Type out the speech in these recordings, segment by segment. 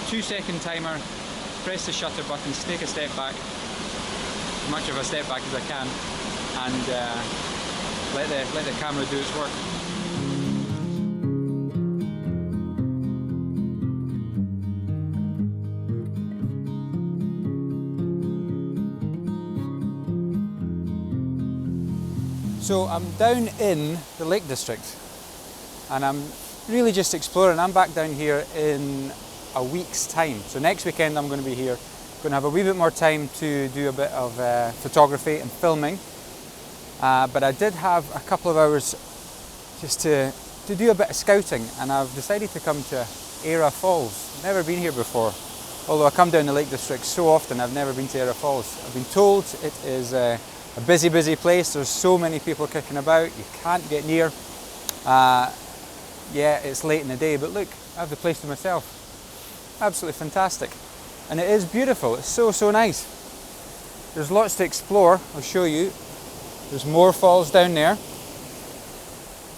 2-second timer, press the shutter button, take a step back, as much of a step back as I can, and let the camera do its work. So I'm down in the Lake District and I'm really just exploring. I'm back down here in a week's time. So next weekend I'm going to be here. Going to have a wee bit more time to do a bit of photography and filming. But I did have a couple of hours just to do a bit of scouting, and I've decided to come to Aira Falls. Never been here before. Although I come down the Lake District so often, I've never been to Aira Falls. I've been told it is a busy place. There's so many people kicking about, you can't get near. Yeah, it's late in the day, but look, I have the place to myself. Absolutely fantastic. And it is beautiful, it's so nice. There's lots to explore, I'll show you. There's more falls down there.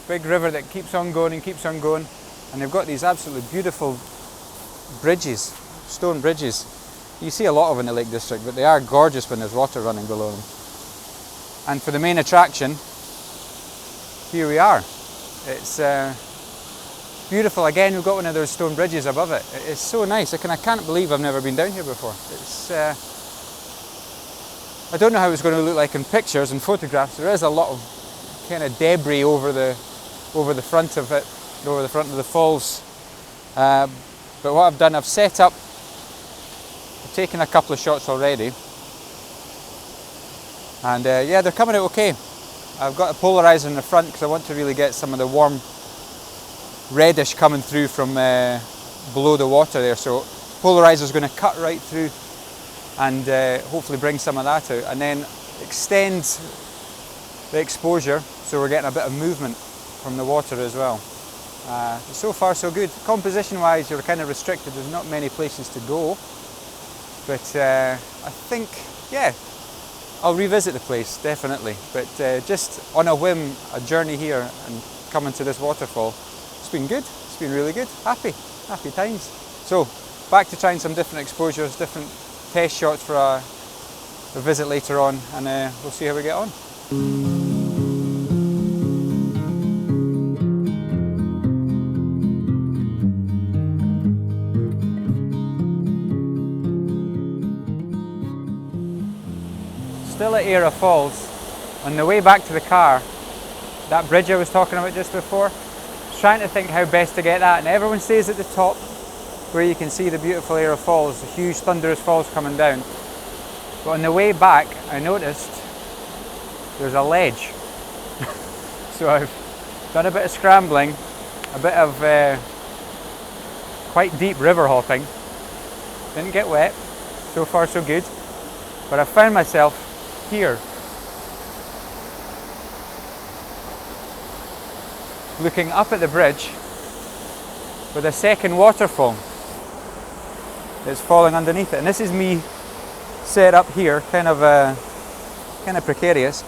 Big river that keeps on going and keeps on going. And they've got these absolutely beautiful bridges, stone bridges. You see a lot of them in the Lake District, but they are gorgeous when there's water running below them. And for the main attraction, here we are. It's beautiful. Again, we've got one of those stone bridges above it. It's so nice. I can't believe I've never been down here before. It's I don't know how it's going to look like in pictures and photographs. There is a lot of kind of debris over the front of it, over the front of the falls. But what I've done, I've set up. I've taken a couple of shots already. And yeah, they're coming out okay. I've got a polarizer in the front because I want to really get some of the warm reddish coming through from below the water there. So polarizer is going to cut right through and hopefully bring some of that out, and then extend the exposure so we're getting a bit of movement from the water as well. So far so good. Composition wise, you're kind of restricted. There's not many places to go, but I think, yeah, I'll revisit the place, definitely. But just on a whim, a journey here and coming to this waterfall, it's been good. It's been really good. Happy times. So back to trying some different exposures, different test shots for a visit later on, and we'll see how we get on. Still at Aira Falls. On the way back to the car, that bridge I was talking about just before, I was trying to think how best to get that, and everyone stays at the top where you can see the beautiful Aira Falls, the huge thunderous falls coming down. But on the way back I noticed there's a ledge. So I've done a bit of scrambling, a bit of quite deep river hopping. Didn't get wet, so far so good. But I found myself here, looking up at the bridge with a second waterfall that's falling underneath it. And this is me set up here, kind of precarious,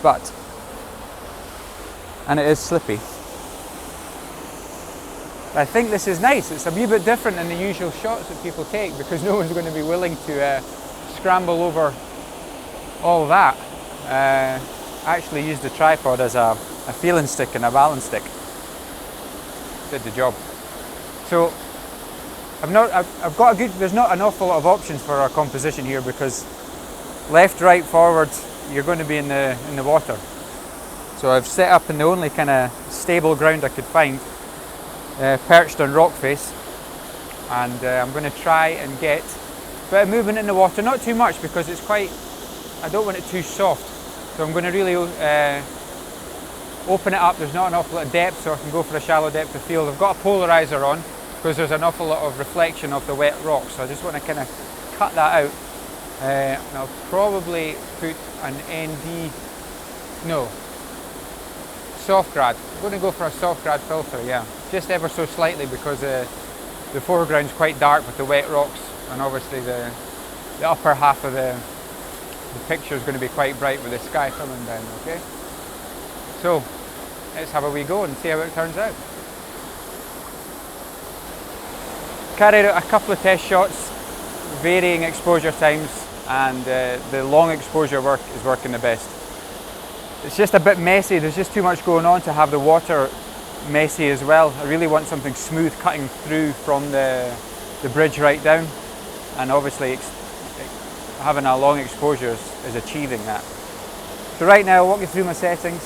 and it is slippy. I think this is nice. It's a wee bit different than the usual shots that people take, because no one's going to be willing to scramble over all that. Actually used the tripod as a feeling stick and a balance stick. Did the job. So I've got a good. There's not an awful lot of options for our composition here, because left, right, forward, you're going to be in the water. So I've set up in the only kind of stable ground I could find, perched on rock face, and I'm going to try and get a bit of movement in the water. Not too much, because it's quite. I don't want it too soft. So I'm going to really open it up. There's not an awful lot of depth, so I can go for a shallow depth of field. I've got a polarizer on because there's an awful lot of reflection of the wet rocks, so I just want to kind of cut that out. And I'll probably put an soft grad. I'm going to go for a soft grad filter, yeah, just ever so slightly, because the foreground's quite dark with the wet rocks, and obviously the upper half of the picture is going to be quite bright with the sky coming down. Okay, so let's have a wee go and see how it turns out. Carried out a couple of test shots varying exposure times, and the long exposure work is working the best. It's just a bit messy, there's just too much going on to have the water messy as well. I really want something smooth cutting through from the bridge right down, and obviously having a long exposure is achieving that. So right now I'll walk you through my settings.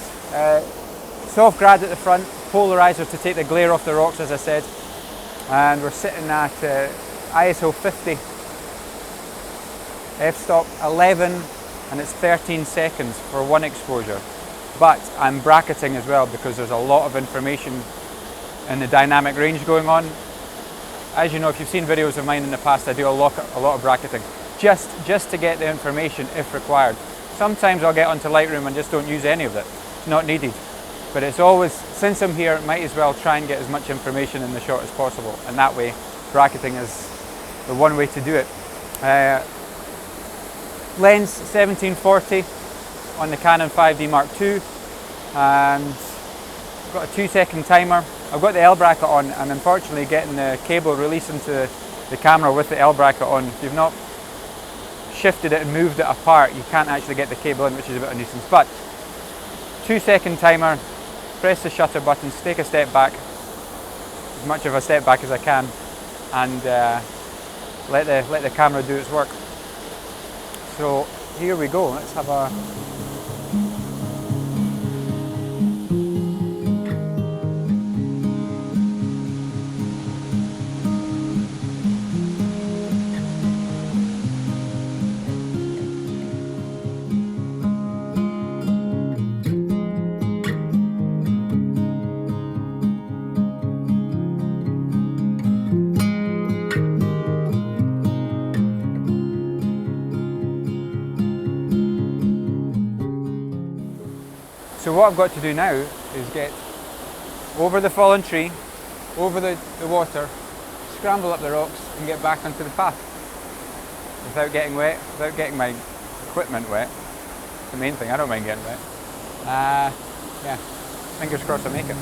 Soft grad at the front, polarizer to take the glare off the rocks as I said, and we're sitting at ISO 50, f-stop 11, and it's 13 seconds for one exposure. But I'm bracketing as well because there's a lot of information in the dynamic range going on. As you know, if you've seen videos of mine in the past, I do a lot of bracketing just to get the information if required. Sometimes I'll get onto Lightroom and just don't use any of it. It's not needed. But it's always, since I'm here, might as well try and get as much information in the shot as possible. And that way, bracketing is the one way to do it. Lens 1740 on the Canon 5D Mark II, and I've got a 2-second timer. I've got the L bracket on, and unfortunately getting the cable released into the camera with the L bracket on, if you've not shifted it and moved it apart, you can't actually get the cable in, which is a bit of a nuisance. But 2-second timer, press the shutter buttons, take a step back, as much of a step back as I can, and let the camera do its work. So here we go, let's have a So what I've got to do now is get over the fallen tree, over the water, scramble up the rocks and get back onto the path without getting wet, without getting my equipment wet. It's the main thing, I don't mind getting wet. Yeah, fingers crossed I make it.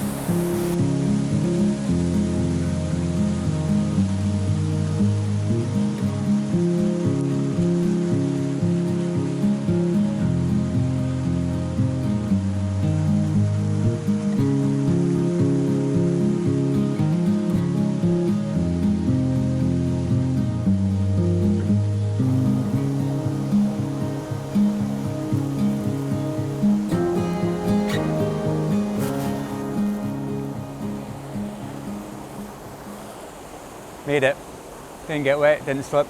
Made it. Didn't get wet, didn't slip.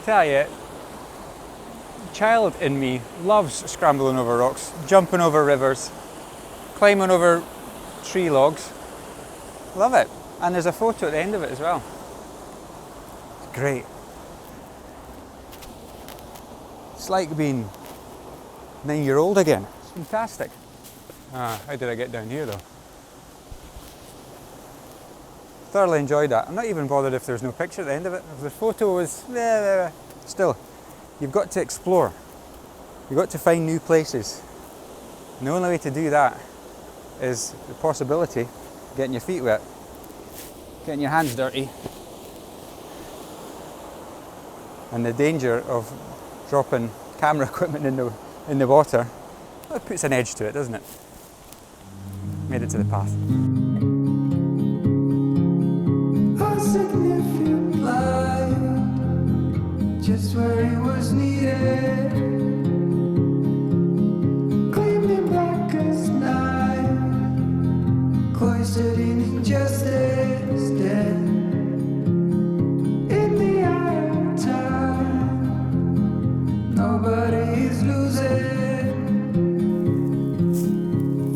Tell you, the child in me loves scrambling over rocks, jumping over rivers, climbing over tree logs. Love it. And there's a photo at the end of it as well. It's great. It's like being 9-year-old again. It's fantastic. How did I get down here though? Thoroughly enjoyed that. I'm not even bothered if there's no picture at the end of it. If the photo was still, you've got to explore. You've got to find new places. And the only way to do that is the possibility of getting your feet wet, getting your hands dirty, and the danger of dropping camera equipment in the water. Well, it puts an edge to it, doesn't it? Made it to the path. Just where it was needed, gleaming black as night, cloistered in injustice, dead in the eye of time. Nobody is losing,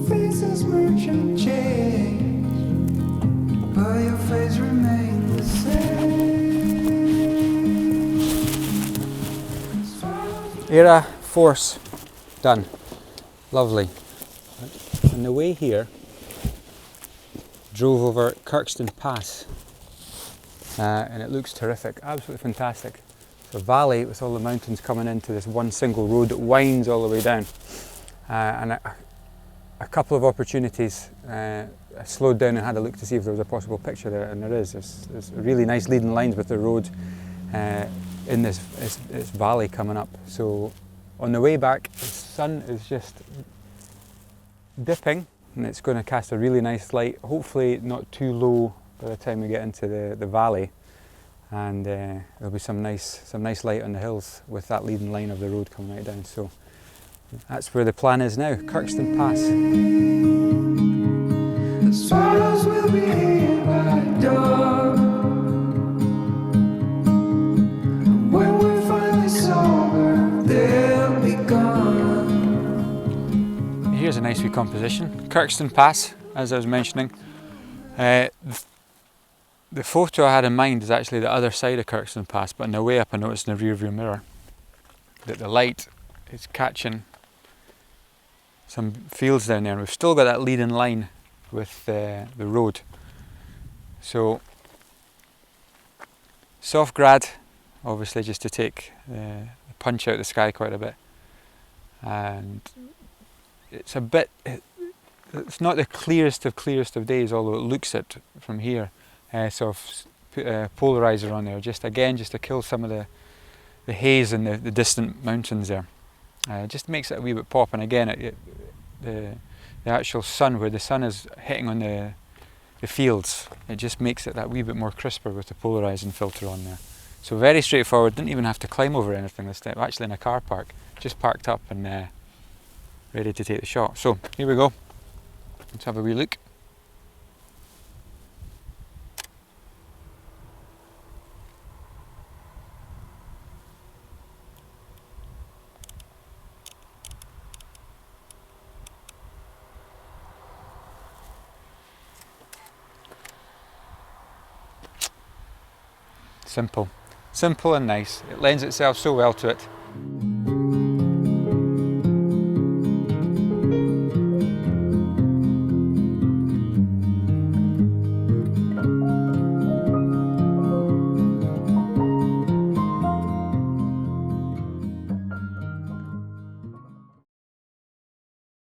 faces merge and change, but your face remains the same. Aira Force, done. Lovely. On the way here, drove over Kirkston Pass, and it looks terrific, absolutely fantastic. It's a valley with all the mountains coming into this one single road that winds all the way down, and a couple of opportunities I slowed down and had a look to see if there was a possible picture there, and there is. There's really nice leading lines with the road in this valley coming up. So on the way back, the sun is just dipping, and it's going to cast a really nice light, hopefully not too low by the time we get into the valley, and there'll be some nice light on the hills with that leading line of the road coming right down. So that's where the plan is now, Kirkston Pass. The swallows will be here by dawn. And when we're finally sober, they'll be gone. Here's a nice wee composition, Kirkston Pass, as I was mentioning. The photo I had in mind is actually the other side of Kirkston Pass, but on the way up I noticed in the rear view mirror that the light is catching some fields down there, and we've still got that leading line with the road. So soft grad, obviously, just to take the punch out of the sky quite a bit, and it's not the clearest of days, although it looks it from here. So I've put a polarizer on there just to kill some of the haze in the distant mountains there. Just makes it a wee bit pop, and again the actual sun, where the sun is hitting on the fields, it just makes it that wee bit more crisper with the polarizing filter on there. So very straightforward, didn't even have to climb over anything this time, actually in a car park, just parked up and ready to take the shot. So here we go, let's have a wee look. Simple and nice. It lends itself so well to it.